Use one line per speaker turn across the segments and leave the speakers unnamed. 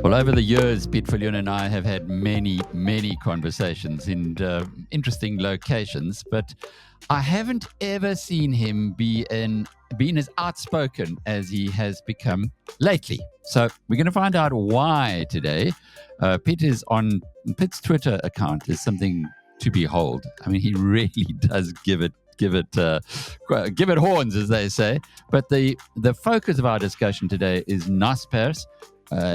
Well, over the years, Piet Viljoen and I have had many, many conversations in interesting locations, but I haven't ever seen him been as outspoken as he has become lately. So we're going to find out why today. Piet's Twitter account is something to behold. I mean, he really does give it horns, as they say. But the focus of our discussion today is Naspers.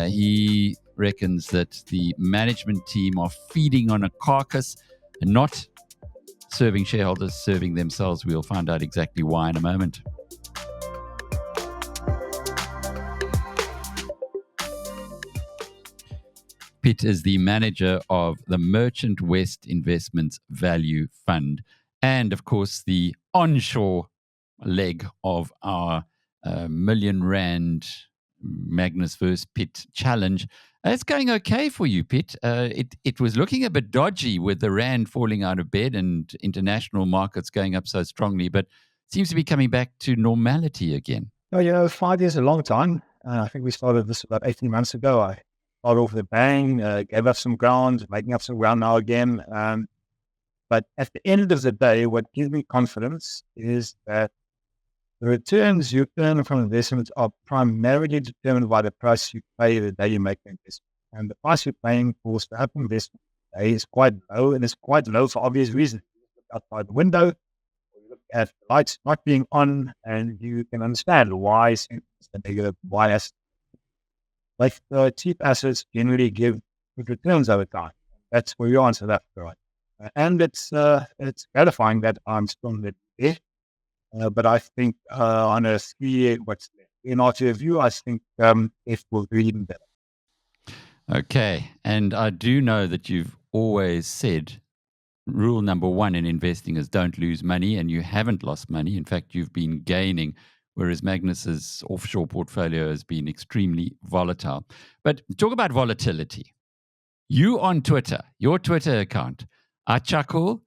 He reckons that the management team are feeding on a carcass and not serving shareholders, serving themselves. We'll find out exactly why in a moment. Piet is the manager of the Merchant West Investments Value Fund and, of course, the onshore leg of our million rand Magnus versus Piet challenge. It's going okay for you, Piet. It was looking a bit dodgy with the rand falling out of bed and international markets going up so strongly, but seems to be coming back to normality again.
Oh, 5 years is a long time. I think we started this about 18 months ago. I started off with a bang, gave up some ground, making up some ground now again. But at the end of the day, what gives me confidence is that the returns you earn from investments are primarily determined by the price you pay the day you make the investment. And the price you're paying for startup investment today is quite low, and it's quite low for obvious reasons. You look outside the window, or you look at the lights not being on, and you can understand why assets. Like cheap assets generally give good returns over time. That's where you answer that, right? And it's gratifying that I'm still there. But I think on a 3-year, in our view, I think it will be even better.
Okay. And I do know that you've always said rule number one in investing is don't lose money, and you haven't lost money. In fact, you've been gaining, whereas Magnus's offshore portfolio has been extremely volatile. But talk about volatility. You on Twitter, your Twitter account, I chuckle.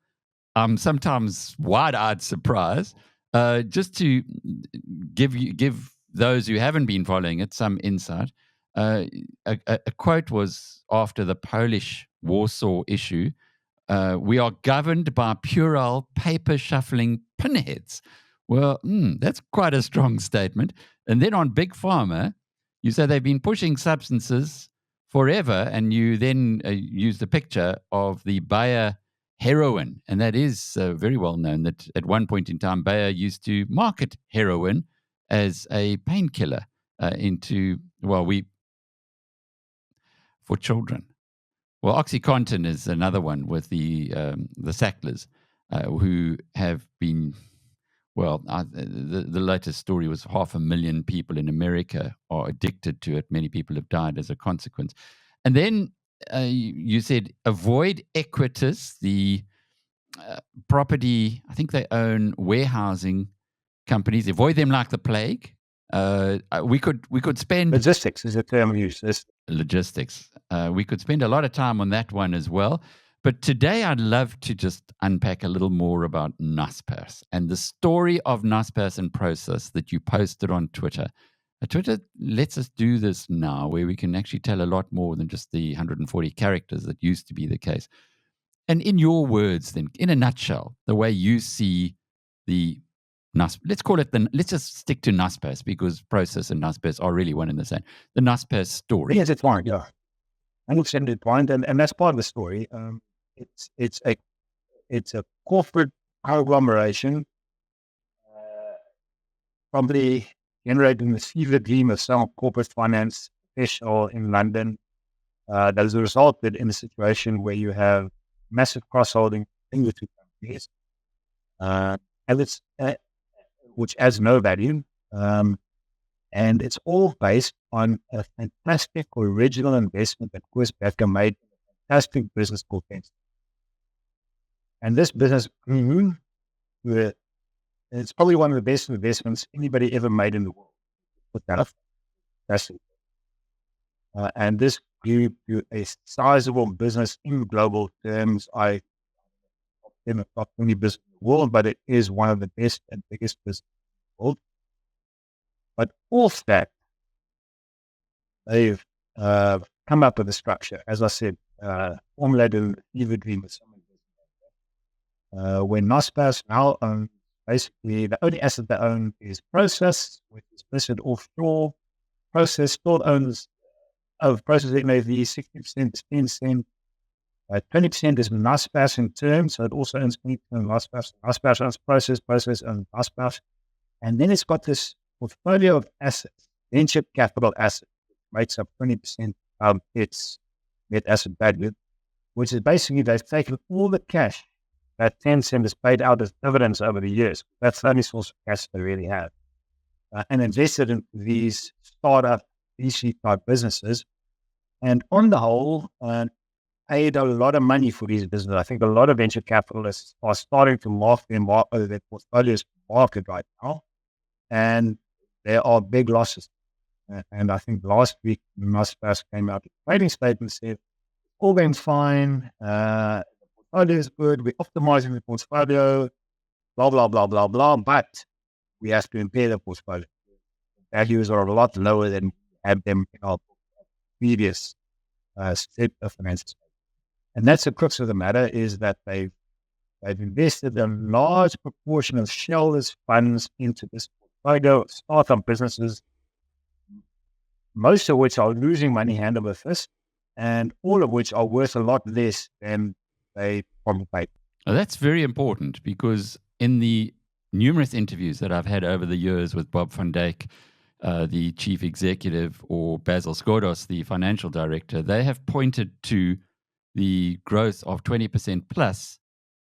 I'm sometimes wide-eyed surprised. Just to give those who haven't been following it some insight, a quote was after the Polish Warsaw issue, we are governed by puerile, paper-shuffling pinheads. Well, that's quite a strong statement. And then on Big Pharma, you say they've been pushing substances forever, and you then use the picture of the Bayer heroin, and that is very well known that at one point in time, Bayer used to market heroin as a painkiller for children. Well, OxyContin is another one with the Sacklers who have been. Well, the latest story was 500,000 people in America are addicted to it. Many people have died as a consequence. And then you said avoid Equitas, the property. I think they own warehousing companies. Avoid them like the plague. We could spend
logistics is a term used.
Logistics. We could spend a lot of time on that one as well. But today I'd love to just unpack a little more about Naspers and the story of Naspers and Process that you posted on Twitter. Twitter lets us do this now, where we can actually tell a lot more than just the 140 characters that used to be the case. And in your words, then, in a nutshell, the way you see the let's just stick to Naspers, because Process and Naspers are really one and the same. The Naspers story.
Yes, it's fine. Yeah, I understand the point, and that's part of the story. It's a corporate conglomeration, probably generating the fever dream of some corporate finance professional in London. That has resulted in a situation where you have massive cross-holding in the two companies, and it's which adds no value, and it's all based on a fantastic original investment that Chris Becker made in a fantastic business called Tencent. And this business grew. It's probably one of the best investments anybody ever made in the world. Put that up. And this grew to a sizable business in global terms. I in the top 20 business in the world, but it is one of the best and biggest businesses in the world. But off that, they've come up with a structure, as I said, formulated an agreement with someone. When Naspers now owns, basically, the only asset they own is Process, which is listed offshore. Process still owns of Process NAV, 60% is Tencent, 20% is Naspers in term, so it also owns Naspers. Naspers owns Process, Process owns Naspers. And then it's got this portfolio of assets, venture capital assets, which makes up 20% of its net asset value, which is basically they've taken all the cash that Tencent has paid out as dividends over the years. That's the only source of cash they really have. And invested in these startup VC type businesses. And on the whole, paid a lot of money for these businesses. I think a lot of venture capitalists are starting to mark their portfolios to market right now. And there are big losses. And I think last week, Naspers came out with a trading statement, said, all going fine, the portfolio is good, we're optimizing the portfolio, blah, blah, blah, blah, blah, but we have to impair the portfolio. Values are a lot lower than we had them in our previous set of finances. And that's the crux of the matter, is that they've invested a large proportion of shareholders' funds into this portfolio of startup businesses, most of which are losing money hand over fist, and all of which are worth a lot less than they probably paid.
Well, that's very important, because in the numerous interviews that I've had over the years with Bob van Dijk, the chief executive, or Basil Skodos, the financial director, they have pointed to the growth of 20% plus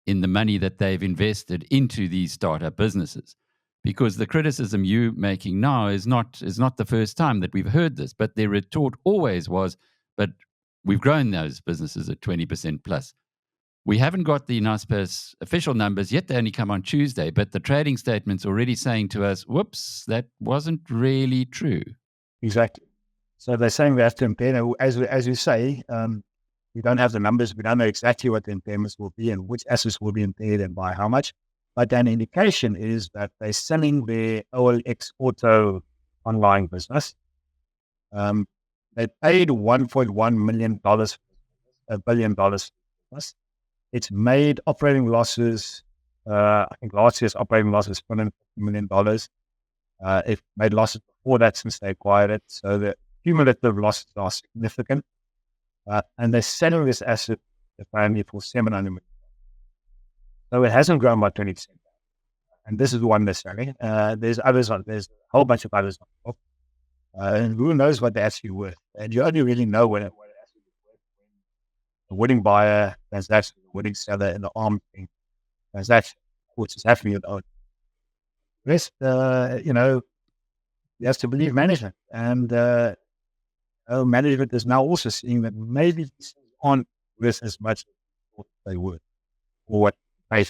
in the money that they've invested into these startup businesses. Because the criticism you're making now is not the first time that we've heard this, but their retort always was, but we've grown those businesses at 20% plus. We haven't got the Naspers official numbers yet. They only come on Tuesday, but the trading statement's already saying to us, whoops, that wasn't really true.
Exactly. So they're saying we have to impair. As you say, we don't have the numbers. We don't know exactly what the impairments will be and which assets will be impaired and by how much. But an indication is that they're selling their OLX Auto online business. They paid $1.1 billion for business. It's made operating losses. I think last year's operating loss was $150 million. It made losses before that since they acquired it. So the cumulative losses are significant. And they're selling this asset apparently for $700 million. So it hasn't grown by 20%. And this is one they're selling. There's others on. There's a whole bunch of others on top. And who knows what they're actually worth? And you only really know what it actually is worth when the winning buyer transaction, the winning seller, and the arm transaction, which is happening at the rest. You have to believe management, and management is now also seeing that maybe these things aren't worth as much as they were, or what they.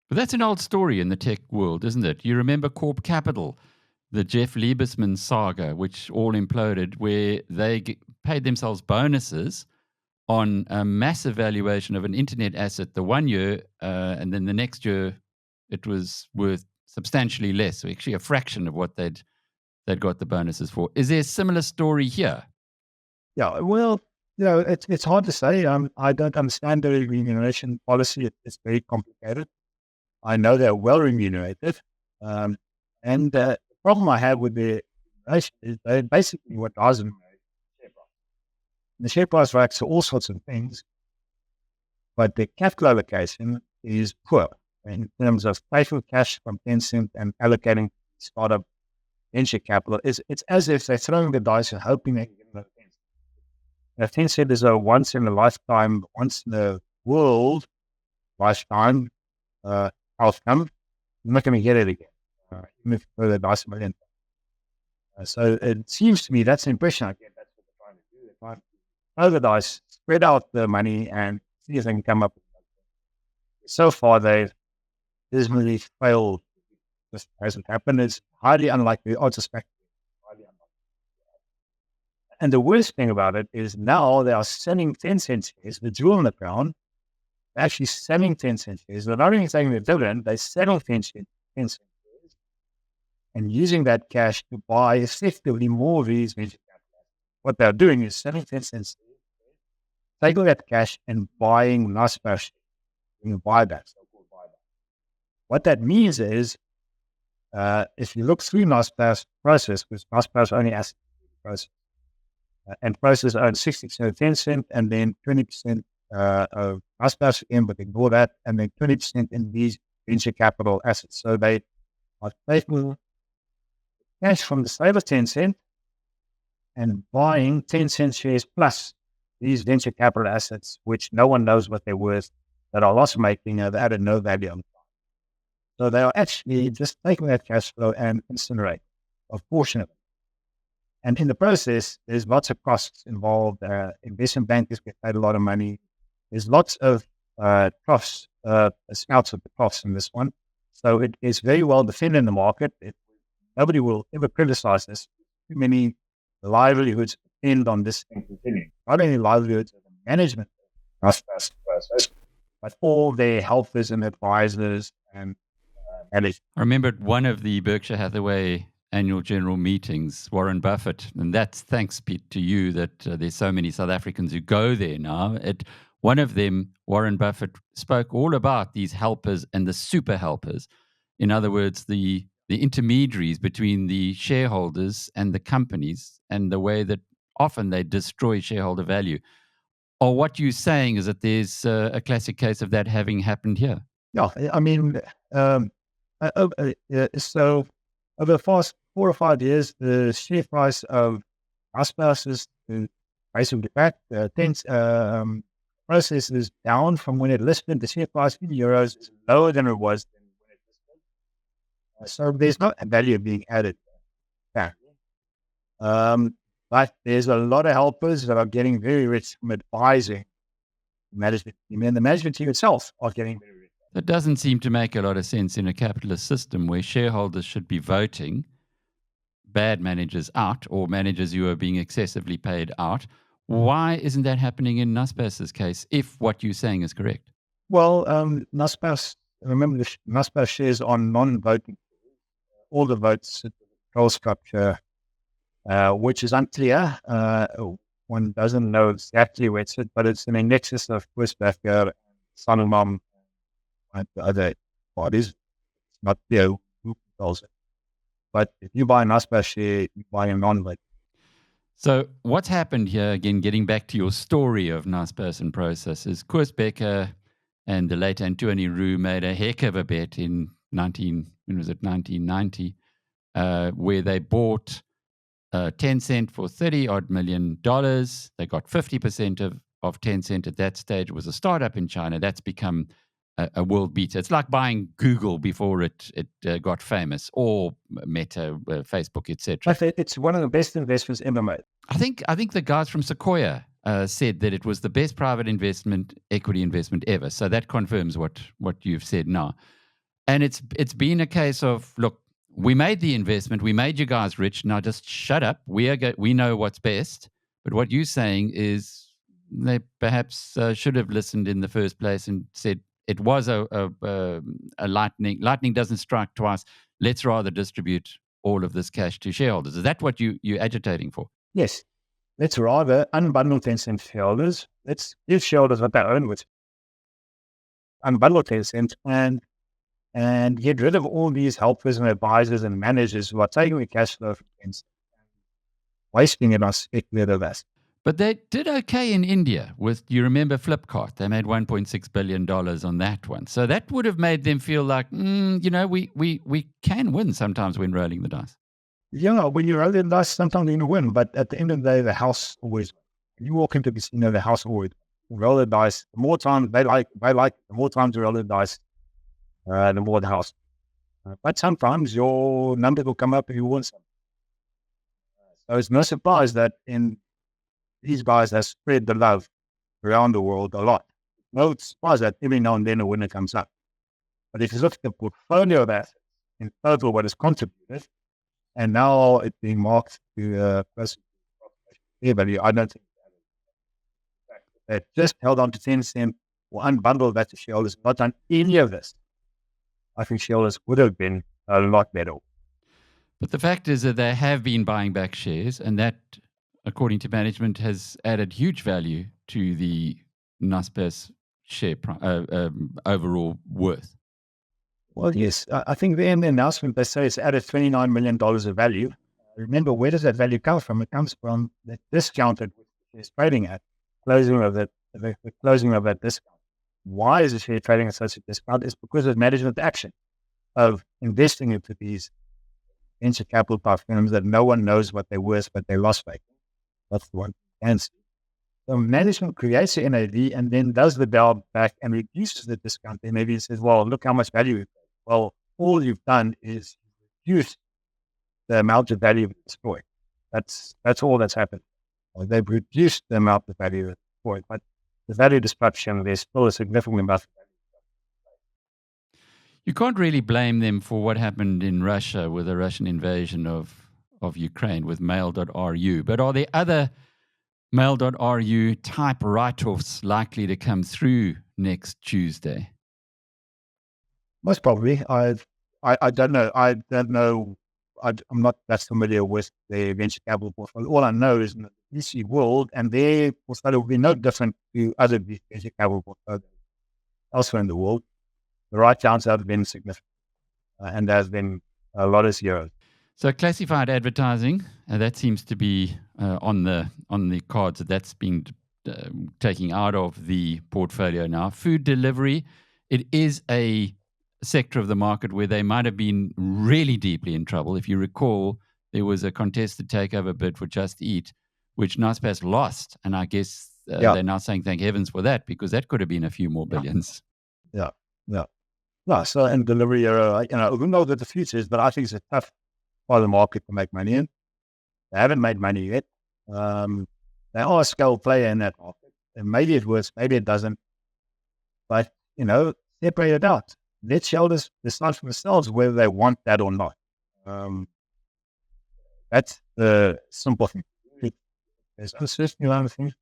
But that's an old story in the tech world, isn't it? You remember Corp Capital, the Jeff Liebesman saga, which all imploded, where they paid themselves bonuses on a massive valuation of an internet asset the 1 year, and then the next year it was worth substantially less, so actually a fraction of what they'd got the bonuses for. Is there a similar story here?
Yeah, well, it's hard to say. I don't understand the remuneration policy. It's very complicated. I know they're well remunerated. And the problem I have with the remuneration is they basically what drives them share price. The share price reacts to all sorts of things, but the capital allocation is poor in terms of taking cash from Tencent and allocating startup venture capital. It's as if they're throwing the dice and hoping they can get another Tencent. Now, Tencent is a once in a world lifetime outcome. You're not going to get it again, even if you throw the dice $1 million. So it seems to me that's the impression I get. That's what they're trying to do. They're trying to throw the dice, spread out the money, and see if they can come up with something. So far, they've dismally failed. This hasn't happened. It's highly unlikely. I suspect highly unlikely. And the worst thing about it is now they are selling 10-cent shares, the jewel in the crown. They're actually selling 10-cent shares. They're not only taking the dividend, they're selling 10-cent shares. and using that cash to buy effectively more of these venture capital. What they're doing is selling 10 cents, taking that cash and buying Naspers, buybacks, so-called buybacks. What that means is, if you look through Naspers process, because Naspers only has process, and process owns 60% of 10 cent, and then 20% of Naspers again, but ignore that, and then 20% in these venture capital assets. So they are taking cash from the sale of 10 cent and buying 10 cent shares plus these venture capital assets, which no one knows what they're worth, that are loss making, they've added no value. So they are actually just taking that cash flow and incinerate a portion of it. And in the process, there's lots of costs involved. Investment bankers get paid a lot of money. There's lots of costs, scouts of the costs in this one. So it is very well defended in the market. Nobody will ever criticize this. Too many livelihoods depend on this thing continuing. Not only livelihoods of the management process, but all their helpers and advisors and managers.
I remember at one of the Berkshire Hathaway annual general meetings, Warren Buffett, and that's thanks, Piet, to you that there's so many South Africans who go there now. At one of them, Warren Buffett spoke all about these helpers and the super helpers. In other words, the intermediaries between the shareholders and the companies, and the way that often they destroy shareholder value. Or what you're saying is that there's a classic case of that having happened here.
Yeah, I mean, so over the past 4 or 5 years, the share price of Naspers is basically back. Process is down from when it listed. The share price in euros is lower than it was when it listed. So there's no value being added back. But there's a lot of helpers that are getting very rich from advising the management team, and the management team itself are getting very rich.
That doesn't seem to make a lot of sense in a capitalist system where shareholders should be voting bad managers out, or managers who are being excessively paid out. Why isn't that happening in Naspers' case, if what you're saying is correct?
Well, Naspers, remember the Naspers shares on non-voting. All the votes, the control structure, which is unclear. One doesn't know exactly where it's at, but it's in a nexus of Quisbecker, Sanlam, and the other parties. It's not clear who controls it. But if you buy an Naspers share, you buy a non-voting.
So what's happened here, again, getting back to your story of Naspers and processes, Koos Becker and the late Antoine Roux made a heck of a bet in 1990, where they bought Tencent for $30 million. They got 50% of Tencent at that stage. It was a startup in China. That's become a world beater. It's like buying Google before it got famous, or Meta, Facebook, etc.
It's one of the best investments ever made.
I think the guys from Sequoia said that it was the best private equity investment ever. So that confirms what you've said now. And it's been a case of, look, we made the investment, we made you guys rich. Now just shut up. We know what's best. But what you're saying is they perhaps should have listened in the first place and said it was a lightning. Lightning doesn't strike twice. Let's rather distribute all of this cash to shareholders. Is that what you're agitating for?
Yes. Let's rather unbundle Tencent shareholders. Let's give shareholders what they own with. Unbundle Tencent and get rid of all these helpers and advisors and managers who are taking the cash flow from Tencent and wasting it on speculative assets.
But they did okay in India with, you remember Flipkart? They made $1.6 billion on that one. So that would have made them feel like, we can win sometimes when rolling the dice.
Yeah, when you roll the dice, sometimes you're going to win. But at the end of the day, the house always wins. When you walk into the casino, the house always wins. Roll the dice. The more times they like, the more times you roll the dice, the more the house. But sometimes your numbers will come up if you win some. So it's no surprise that these guys have spread the love around the world a lot. No surprise that every now and then a winner comes up. But if you look at the portfolio of assets, in total what is contributed, and now it's being marked to fair value, I don't think that just held on to Tencent or unbundled that to shareholders, not done any of this. I think shareholders would have been a lot better.
But the fact is that they have been buying back shares, and that, according to management, has added huge value to the Naspers share overall worth.
Well, yes, I think in the announcement, they say it's added $29 million of value. Remember, where does that value come from? It comes from the discounted it's trading at, closing of the closing of that discount. Why is the share trading at such a discount? It's because of management action of investing into these venture capital type firms that no one knows what they're worth, but they lost making. That's the one answer. So management creates the NAV and then does the bell back and reduces the discount. Then maybe it says, well, look how much value you've got. Well, all you've done is reduce the amount of value destroyed. That's all that's happened. Well, they've reduced the amount of value destroyed, but the value destruction, there's still a significant amount of value.
You can't really blame them for what happened in Russia with the Russian invasion of Ukraine with mail.ru. But are there other mail.ru type write-offs likely to come through next Tuesday?
Most probably. I don't know. I don't know. I'm not that familiar with the venture capital portfolio. All I know is in the VC world, and their portfolio will be no different to other venture capital portfolios elsewhere in the world. The write-downs have been significant, and there's been a lot of zeros.
So classified advertising, that seems to be on the cards. That's been taking out of the portfolio now. Food delivery, it is a sector of the market where they might have been really deeply in trouble. If you recall, there was a contested takeover bid for Just Eat, which Naspers lost, and I guess they're now saying thank heavens for that, because that could have been a few more billions.
Yeah. So in delivery, who knows what the future is, but I think it's a tough part of the market to make money in. They haven't made money yet. They are a scale player in that market. And maybe it works, maybe it doesn't. But, separate it out. Let shareholders decide for themselves whether they want that or not. That's the simple thing. There's uncertainty around things.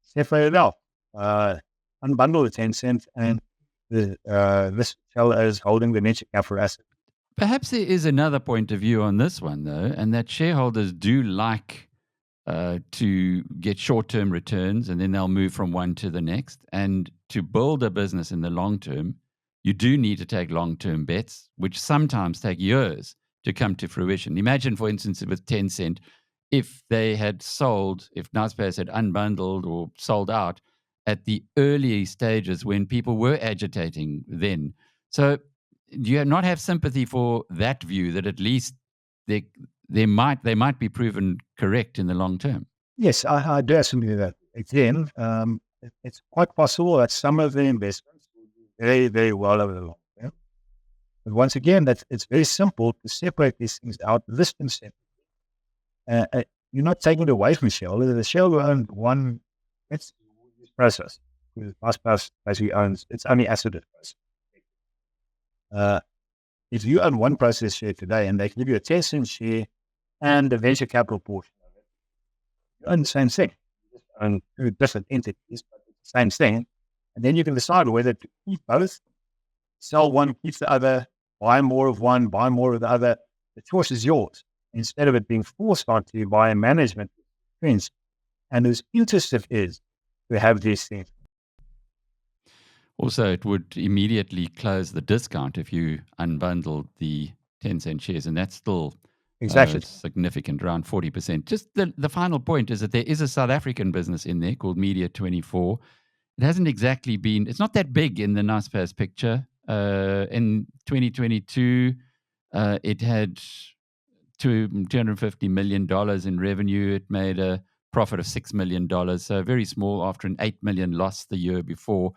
Separate it out. Unbundle the 10 cents and this seller is holding the venture capital asset.
Perhaps there is another point of view on this one, though, and that shareholders do like to get short-term returns, and then they'll move from one to the next. And to build a business in the long term, you do need to take long-term bets, which sometimes take years to come to fruition. Imagine, for instance, with Tencent, if they had sold, if Naspers had unbundled or sold out at the early stages when people were agitating then. So do you not have sympathy for that view, that at least they might be proven correct in the long term?
Yes, I do sympathy with that. Again, it's quite possible that some of the investments will do very, very well over the long term. But once again, it's very simple to separate these things out, list them separately. You're not taking it away from the shareholder. The shareholder owns one process. Naspers basically owns, it's only asset process. If you own one process share today and they give you a 10-cent share and the venture capital portion of it, you own the same thing. You just own two different entities, but it's the same thing. And then you can decide whether to keep both, sell one, keep the other, buy more of one, buy more of the other. The choice is yours. Instead of it being forced onto you by a management friends and whose interest it is to have these things.
Also, it would immediately close the discount if you unbundled the 10-cent shares, and that's still significant, around 40%. Just the final point is that there is a South African business in there called Media24. It hasn't exactly been, it's not that big in the Naspers picture. In 2022, it had $250 million in revenue. It made a profit of $6 million, so very small after an $8 million loss the year before.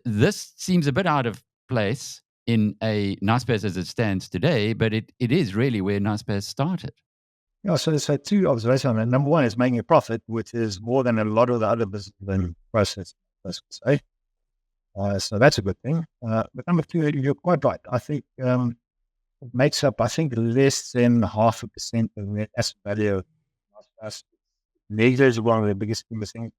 This seems a bit out of place in a Naspers as it stands today, but it is really where Naspers started.
Yeah, so two observations. Number one is making a profit, which is more than a lot of the other business process, let's say. So that's a good thing. But number two, you're quite right. I think it makes up, less than 0.5% of the asset value of Naspers. Negligible is one of the biggest things,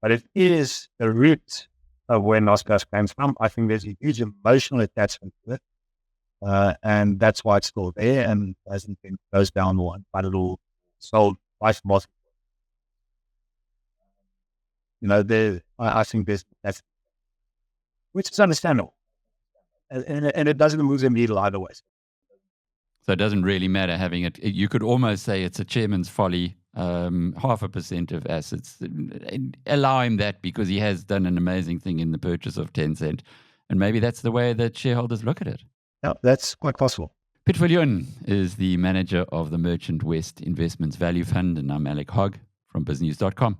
but it is the root of where Naspers came from. I think there's a huge emotional attachment to it. and that's why it's still there and hasn't been closed down or but it all sold twice more. I think that's which is understandable, and it doesn't move the needle either way.
So it doesn't really matter having it. You could almost say it's a chairman's folly, 0.5% of assets. Allow him that because he has done an amazing thing in the purchase of Tencent. And maybe that's the way that shareholders look at it.
Yeah, that's quite possible.
Piet Viljoen is the manager of the Merchant West Investments Value Fund, and I'm Alec Hogg from BizNews.com.